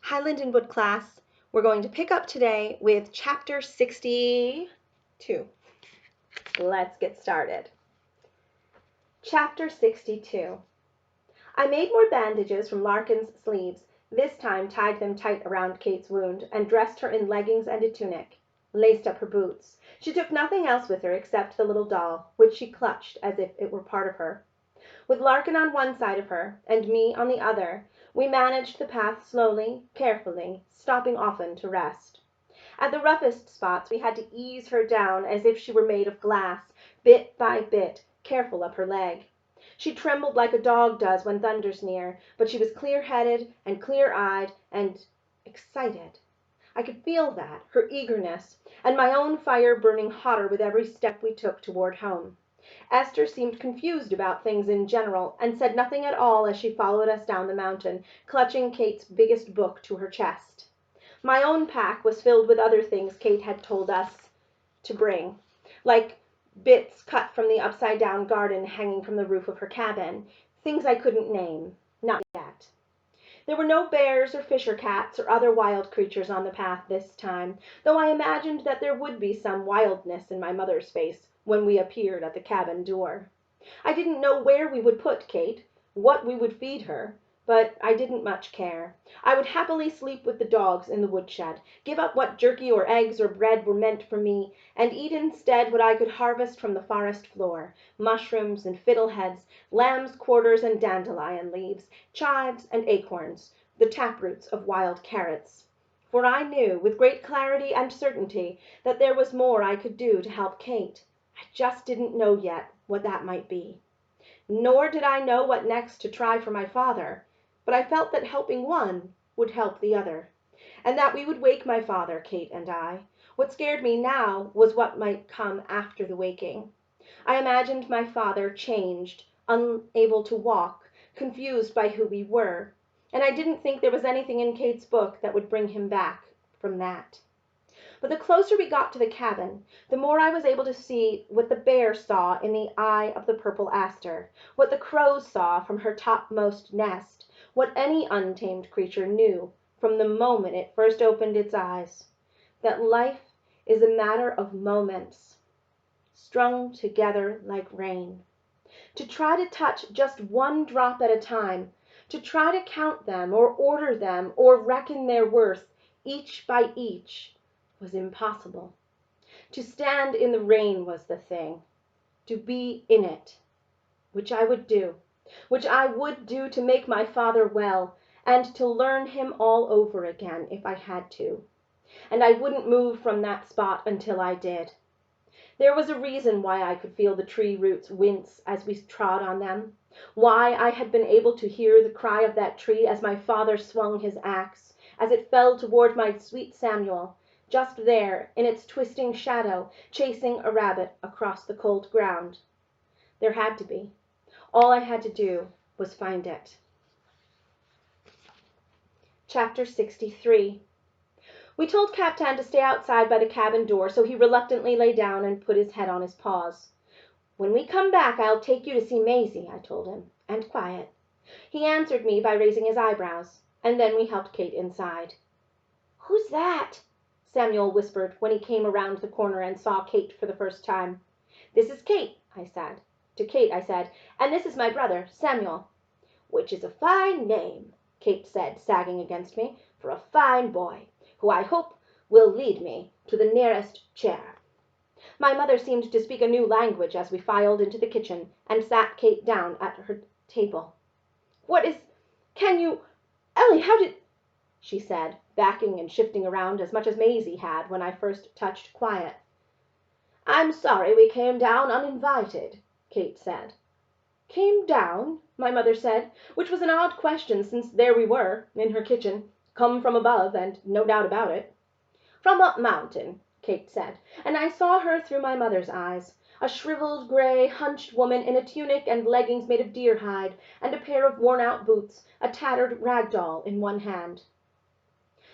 Hi, Lindenwood class. We're going to pick up today with chapter 62. Let's get started. Chapter 62. I made more bandages from Larkin's sleeves, this time tied them tight around Kate's wound, and dressed her in leggings and a tunic, laced up her boots. She took nothing else with her except the little doll, which she clutched as if it were part of her. With Larkin on one side of her, and me on the other, we managed the path slowly, carefully, stopping often to rest. At the roughest spots we had to ease her down as if she were made of glass, bit by bit, careful up her leg. She trembled like a dog does when thunder's near, but she was clear-headed and clear-eyed and excited. I could feel that, her eagerness, and my own fire burning hotter with every step we took toward home. Esther seemed confused about things in general, and said nothing at all as she followed us down the mountain, clutching Kate's biggest book to her chest. My own pack was filled with other things Kate had told us to bring, like bits cut from the upside-down garden hanging from the roof of her cabin, things I couldn't name, not yet. There were no bears or fisher cats or other wild creatures on the path this time, though I imagined that there would be some wildness in my mother's face when we appeared at the cabin door. I didn't know where we would put Kate, what we would feed her, but I didn't much care. I would happily sleep with the dogs in the woodshed, give up what jerky or eggs or bread were meant for me, and eat instead what I could harvest from the forest floor, mushrooms and fiddleheads, lamb's quarters and dandelion leaves, chives and acorns, the taproots of wild carrots. For I knew, with great clarity and certainty, that there was more I could do to help Kate. I just didn't know yet what that might be. Nor did I know what next to try for my father, but I felt that helping one would help the other, and that we would wake my father, Kate and I. What scared me now was what might come after the waking. I imagined my father changed, unable to walk, confused by who we were, and I didn't think there was anything in Kate's book that would bring him back from that. But the closer we got to the cabin, the more I was able to see what the bear saw in the eye of the purple aster, what the crow saw from her topmost nest, what any untamed creature knew from the moment it first opened its eyes, that life is a matter of moments, strung together like rain. To try to touch just one drop at a time, to try to count them or order them or reckon their worth, each by each, was impossible. To stand in the rain was the thing, to be in it, which I would do to make my father well, and to learn him all over again if I had to. And I wouldn't move from that spot until I did. There was a reason why I could feel the tree roots wince as we trod on them, why I had been able to hear the cry of that tree as my father swung his axe, as it fell toward my sweet Samuel, just there in its twisting shadow, chasing a rabbit across the cold ground. There had to be. All I had to do was find it. Chapter 63. We told Captain to stay outside by the cabin door, so he reluctantly lay down and put his head on his paws. "When we come back, I'll take you to see Maisie," I told him, "and quiet." He answered me by raising his eyebrows, and then we helped Kate inside. "Who's that?" Samuel whispered when he came around the corner and saw Kate for the first time. "This is Kate," I said. To Kate I said, "And this is my brother, Samuel." "Which is a fine name," Kate said, sagging against me, "for a fine boy, who I hope will lead me to the nearest chair." My mother seemed to speak a new language as we filed into the kitchen and sat Kate down at her table. "Can you, Ellie, how did—" she said, backing and shifting around as much as Maisie had when I first touched quiet. "I'm sorry we came down uninvited," Kate said. "Came down?" my mother said, which was an odd question since there we were, in her kitchen, come from above, and no doubt about it. "From up mountain," Kate said, and I saw her through my mother's eyes, a shriveled, gray, hunched woman in a tunic and leggings made of deer hide, and a pair of worn-out boots, a tattered rag doll in one hand.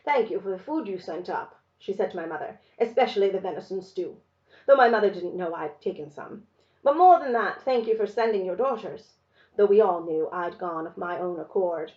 "Thank you for the food you sent up," she said to my mother, "especially the venison stew," though my mother didn't know I'd taken some. "But more than that, thank you for sending your daughters," though we all knew I'd gone of my own accord.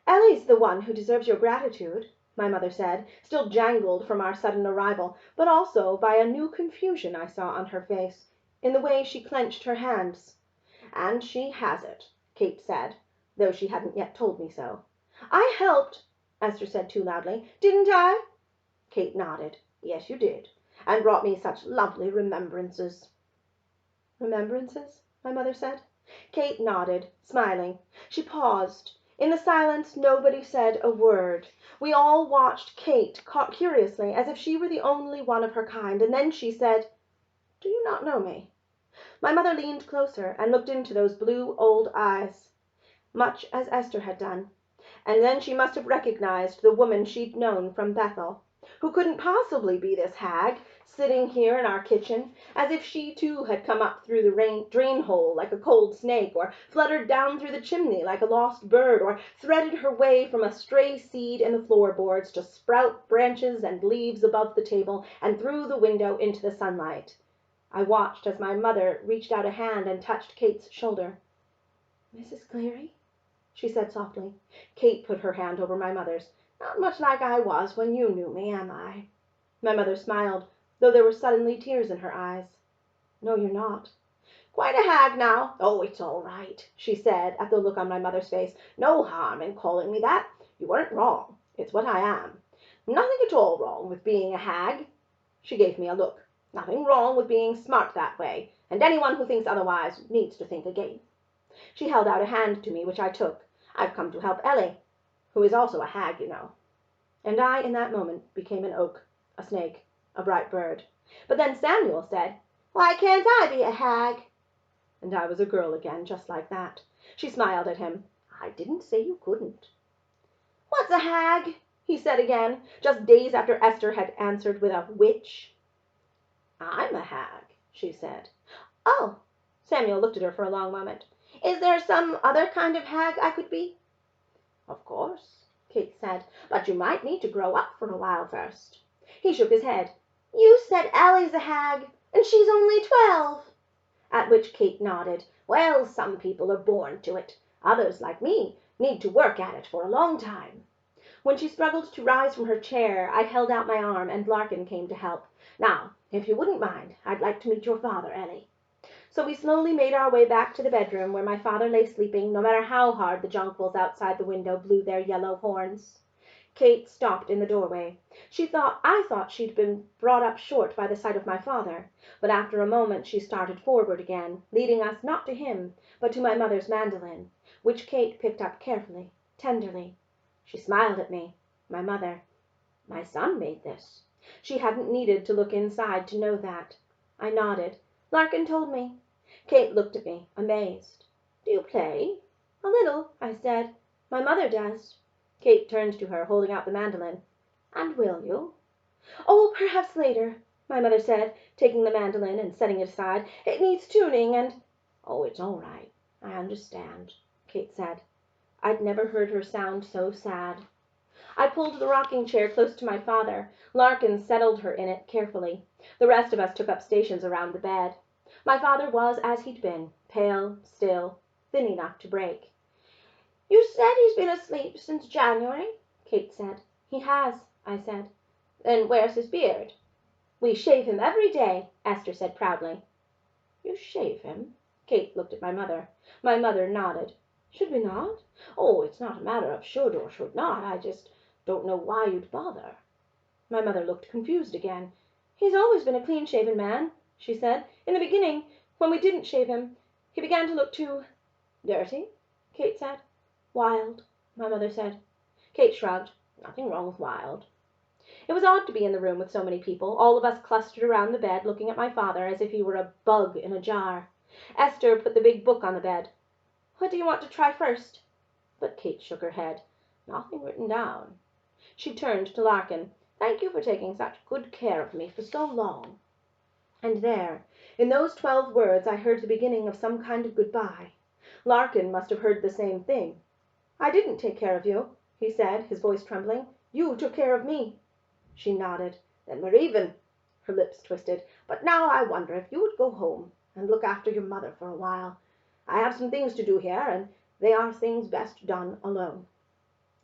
Ellie's the one who deserves your gratitude, my mother said, still jangled from our sudden arrival, but also by a new confusion I saw on her face, in the way she clenched her hands. And she has it, Kate said, though she hadn't yet told me so. I helped, Esther said too loudly. Didn't I? Kate nodded. Yes, you did, and brought me such lovely remembrances. Remembrances? My mother said. Kate nodded, smiling. She paused. In the silence nobody said a word. We all watched Kate curiously, as if she were the only one of her kind, and then she said, Do you not know me? My mother leaned closer and looked into those blue old eyes, much as Esther had done, and then she must have recognized the woman she'd known from Bethel, who couldn't possibly be this hag, sitting here in our kitchen, as if she too had come up through the drain hole like a cold snake, or fluttered down through the chimney like a lost bird, or threaded her way from a stray seed in the floorboards to sprout branches and leaves above the table and through the window into the sunlight. I watched as my mother reached out a hand and touched Kate's shoulder. Mrs. Cleary? She said softly. Kate put her hand over my mother's. Not much like I was when you knew me, am I? My mother smiled, though there were suddenly tears in her eyes. No, you're not. Quite a hag now. Oh, it's all right, she said at the look on my mother's face. No harm in calling me that. You weren't wrong. It's what I am. Nothing at all wrong with being a hag. She gave me a look. Nothing wrong with being smart that way, and anyone who thinks otherwise needs to think again. She held out a hand to me, which I took. I've come to help Ellie, who is also a hag, you know. And I, in that moment, became an oak, a snake, a bright bird. But then Samuel said, Why can't I be a hag? And I was a girl again, just like that. She smiled at him. I didn't say you couldn't. What's a hag? He said again, just days after Esther had answered with a witch. I'm a hag, she said. Oh, Samuel looked at her for a long moment. Is there some other kind of hag I could be? Of course, Kate said, but you might need to grow up for a while first. He shook his head. You said Allie's a hag, and she's only 12. At which Kate nodded. Well, some people are born to it. Others, like me, need to work at it for a long time. When she struggled to rise from her chair, I held out my arm, and Larkin came to help. Now, if you wouldn't mind, I'd like to meet your father, Ellie. So we slowly made our way back to the bedroom where my father lay sleeping, no matter how hard the jonquils outside the window blew their yellow horns. Kate stopped in the doorway. I thought she'd been brought up short by the sight of my father, but after a moment she started forward again, leading us not to him, but to my mother's mandolin, which Kate picked up carefully, tenderly. She smiled at me, my mother. My son made this. She hadn't needed to look inside to know that. I nodded. Larkin told me. Kate looked at me, amazed. Do you play? A little, I said. My mother does. Kate turned to her, holding out the mandolin. And will you? Oh, perhaps later, my mother said, taking the mandolin and setting it aside. It needs tuning and... Oh, it's all right. I understand, Kate said. I'd never heard her sound so sad. I pulled the rocking chair close to my father. Larkin settled her in it carefully. The rest of us took up stations around the bed. My father was as he'd been, pale, still, thin enough to break. You said he's been asleep since January, Kate said. He has, I said. Then where's his beard? We shave him every day, Esther said proudly. You shave him? Kate looked at my mother. My mother nodded. Should we not? Oh, it's not a matter of should or should not. I just don't know why you'd bother. My mother looked confused again. He's always been a clean-shaven man, she said. In the beginning, when we didn't shave him, he began to look too... Dirty? Kate said. Wild, my mother said. Kate shrugged. Nothing wrong with wild. It was odd to be in the room with so many people, all of us clustered around the bed looking at my father as if he were a bug in a jar. Esther put the big book on the bed. What do you want to try first? But Kate shook her head. Nothing written down. She turned to Larkin. Thank you for taking such good care of me for so long. And there, in those 12 words, I heard the beginning of some kind of goodbye. Larkin must have heard the same thing. I didn't take care of you, he said, his voice trembling. You took care of me. She nodded. Then we're even. Her lips twisted. But now I wonder if you would go home and look after your mother for a while. I have some things to do here, and they are things best done alone.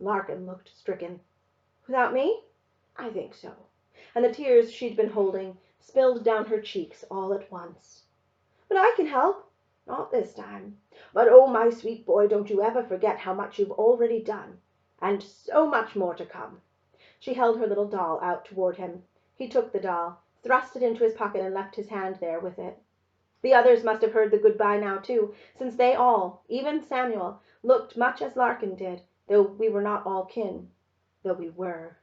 Larkin looked stricken. Without me? I think so. And the tears she'd been holding spilled down her cheeks all at once. But I can help. Not this time. But oh, my sweet boy, don't you ever forget how much you've already done. And so much more to come. She held her little doll out toward him. He took the doll, thrust it into his pocket, and left his hand there with it. The others must have heard the goodbye now, too, since they all, even Samuel, looked much as Larkin did, though we were not all kin. Though we were.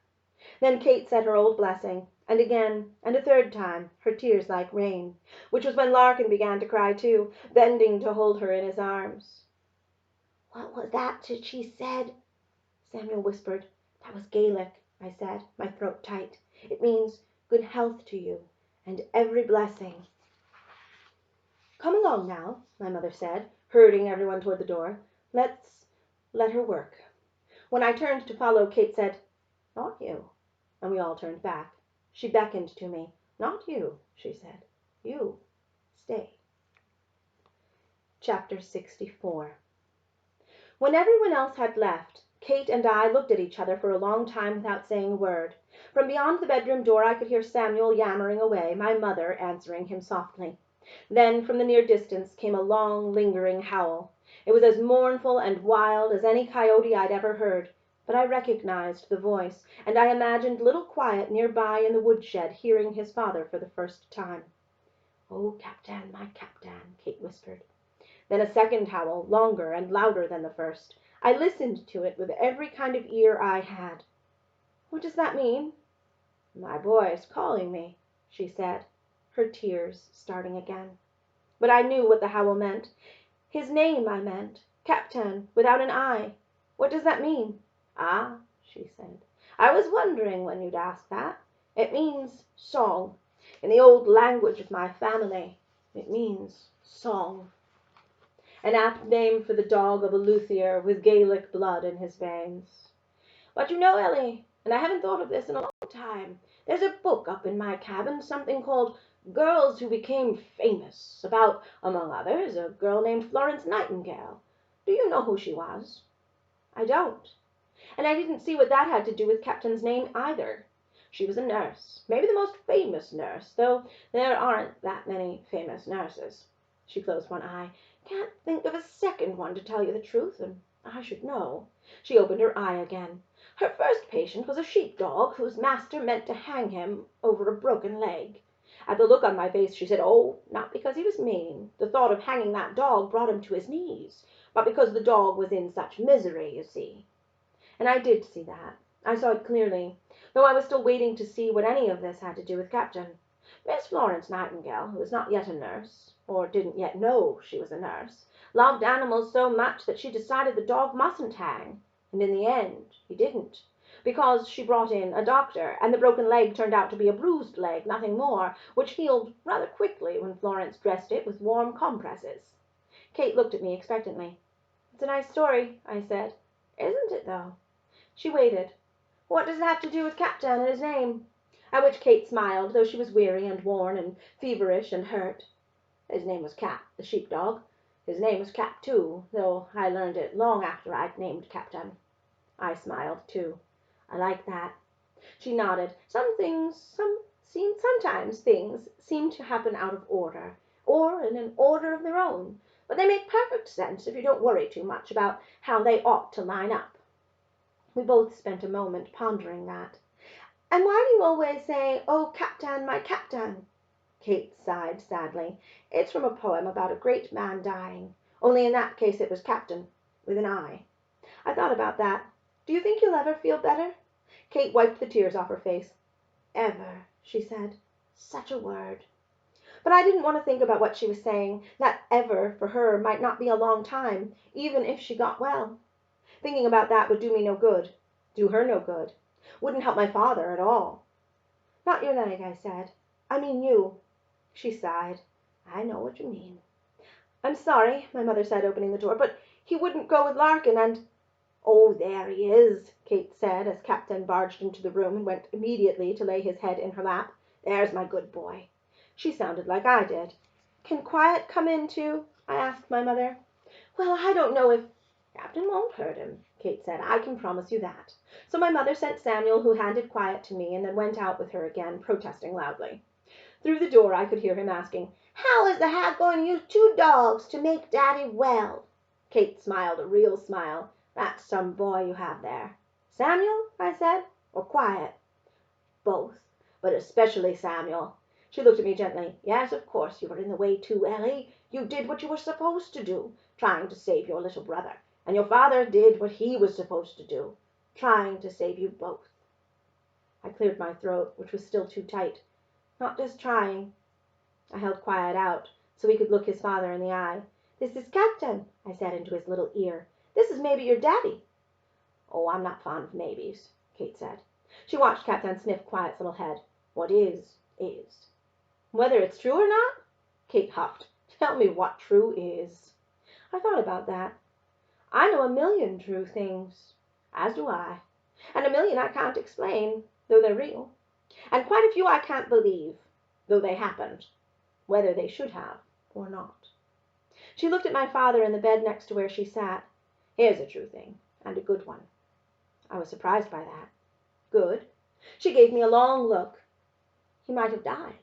Then Kate said her old blessing, and again, and a third time, her tears like rain, which was when Larkin began to cry too, bending to hold her in his arms. "What was that she said?" Samuel whispered. "That was Gaelic," I said, my throat tight. "It means good health to you, and every blessing." "Come along now," my mother said, herding everyone toward the door. "Let's let her work." When I turned to follow, Kate said, "Not you," and we all turned back. She beckoned to me. "Not you," she said. "You stay." Chapter 64. When everyone else had left, Kate and I looked at each other for a long time without saying a word. From beyond the bedroom door I could hear Samuel yammering away, my mother answering him softly. Then from the near distance came a long, lingering howl. It was as mournful and wild as any coyote I'd ever heard, but I recognized the voice, and I imagined little Quiet near by in the woodshed hearing his father for the first time. "Oh, Captain, my Captain," Kate whispered. Then a second howl, longer and louder than the first. I listened to it with every kind of ear I had. "What does that mean?" "My boy's calling me," she said, her tears starting again. But I knew what the howl meant. His name, I meant. Captain, without an I. "What does that mean?" "Ah," she said, "I was wondering when you'd ask that. It means song. In the old language of my family, it means song." An apt name for the dog of a luthier with Gaelic blood in his veins. "But you know, Ellie, and I haven't thought of this in a long time, there's a book up in my cabin, something called Girls Who Became Famous, about, among others, a girl named Florence Nightingale. Do you know who she was?" "I don't." And I didn't see what that had to do with Captain's name either. "She was a nurse, maybe the most famous nurse, though there aren't that many famous nurses." She closed one eye. "Can't think of a second one, to tell you the truth, and I should know." She opened her eye again. "Her first patient was a sheep-dog whose master meant to hang him over a broken leg. At the look on my face she said, oh, not because he was mean. The thought of hanging that dog brought him to his knees, but because the dog was in such misery, you see." And I did see that. I saw it clearly, though I was still waiting to see what any of this had to do with Captain. Miss Florence Nightingale, who was not yet a nurse, or didn't yet know she was a nurse, loved animals so much that she decided the dog mustn't hang, and in the end he didn't, because she brought in a doctor, and the broken leg turned out to be a bruised leg, nothing more, which healed rather quickly when Florence dressed it with warm compresses. Kate looked at me expectantly. "It's a nice story," I said. "Isn't it, though?" She waited. "What does it have to do with Captain and his name?" At which Kate smiled, though she was weary and worn and feverish and hurt. "His name was Cap, the sheep-dog. His name was Cap, too, though I learned it long after I'd named Captain." I smiled, too. "I like that." She nodded. Sometimes things seem to happen out of order, or in an order of their own, but they make perfect sense if you don't worry too much about how they ought to line up." We both spent a moment pondering that. "And why do you always say, 'Oh, Captain, my Captain'?" Kate sighed sadly. "It's from a poem about a great man dying, only in that case it was Captain, with an I. I thought about that. Do you think you'll ever feel better?" Kate wiped the tears off her face. "Ever," she said. "Such a word." But I didn't want to think about what she was saying. That ever for her might not be a long time, even if she got well. Thinking about that would do me no good. Do her no good. Wouldn't help my father at all. "Not your leg," I said. "I mean you." She sighed. "I know what you mean." "I'm sorry," my mother said, opening the door, "but he wouldn't go with Larkin, and—" "Oh, there he is," Kate said, as Captain barged into the room and went immediately to lay his head in her lap. "There's my good boy." She sounded like I did. "Can Quiet come in, too?" I asked my mother. "Well, I don't know if—" "Captain won't hurt him. Kate said. "I can promise you that." So my mother sent Samuel, who handed Quiet to me, and then went out with her again, protesting loudly. Through the door I could hear him asking, "How is the hag going to use 2 dogs to make Daddy well?" Kate smiled a real smile. "That's some boy you have there." "Samuel?" I said. "Or Quiet?" "Both, but especially Samuel." She looked at me gently. "Yes, of course you were in the way too, Ellie. You did what you were supposed to do, trying to save your little brother. And your father did what he was supposed to do, trying to save you both." I cleared my throat, which was still too tight. "Not just trying." I held Quiet out so he could look his father in the eye. "This is Captain," I said into his little ear. "This is maybe your daddy." "Oh, I'm not fond of maybes," Kate said. She watched Captain sniff Quiet's little head. "What is, is." "Whether it's true or not?" Kate huffed. "Tell me what true is." I thought about that. I know a million true things. As do I. And a million I can't explain, though they're real. And quite a few I can't believe, though they happened, whether they should have or not. She looked at my father in the bed next to where she sat. "Here's a true thing, and a good one." I was surprised by that. Good? She gave me a long look. He might have died,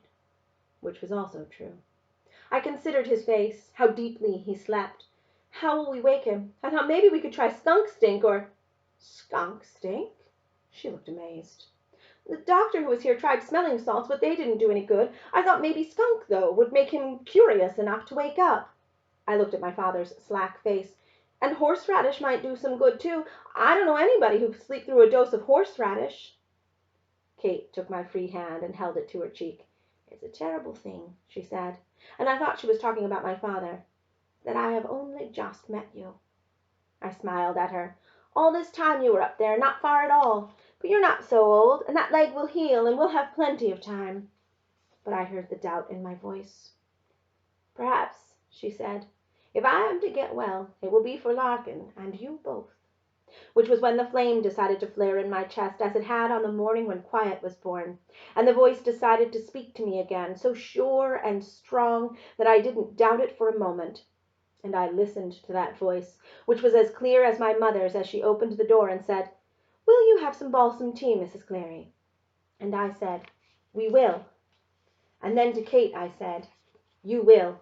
which was also true. I considered his face, how deeply he slept. How will we wake him? And how maybe we could try skunk stink or... Skunk stink? She looked amazed. "The doctor who was here tried smelling salts, but they didn't do any good. I thought maybe skunk, though, would make him curious enough to wake up." I looked at my father's slack face. "And horseradish might do some good, too. I don't know anybody who'd sleep through a dose of horseradish." Kate took my free hand and held it to her cheek. "It's a terrible thing," she said, and I thought she was talking about my father, "that I have only just met you." I smiled at her. "All this time you were up there, not far at all. But you're not so old, and that leg will heal, and we'll have plenty of time." But I heard the doubt in my voice. "Perhaps," she said, "if I am to get well, it will be for Larkin and you both." Which was when the flame decided to flare in my chest, as it had on the morning when Quiet was born, and the voice decided to speak to me again, so sure and strong that I didn't doubt it for a moment. And I listened to that voice, which was as clear as my mother's, as she opened the door and said, "Will you have some balsam tea, Mrs. Cleary?" And I said, "We will." And then to Kate I said, "You will,"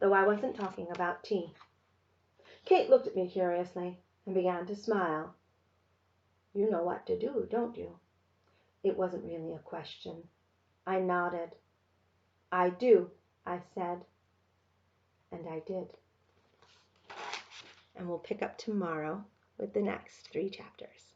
though I wasn't talking about tea. Kate looked at me curiously and began to smile. "You know what to do, don't you?" It wasn't really a question. I nodded. "I do," I said. And I did. And we'll pick up tomorrow with the next 3 chapters.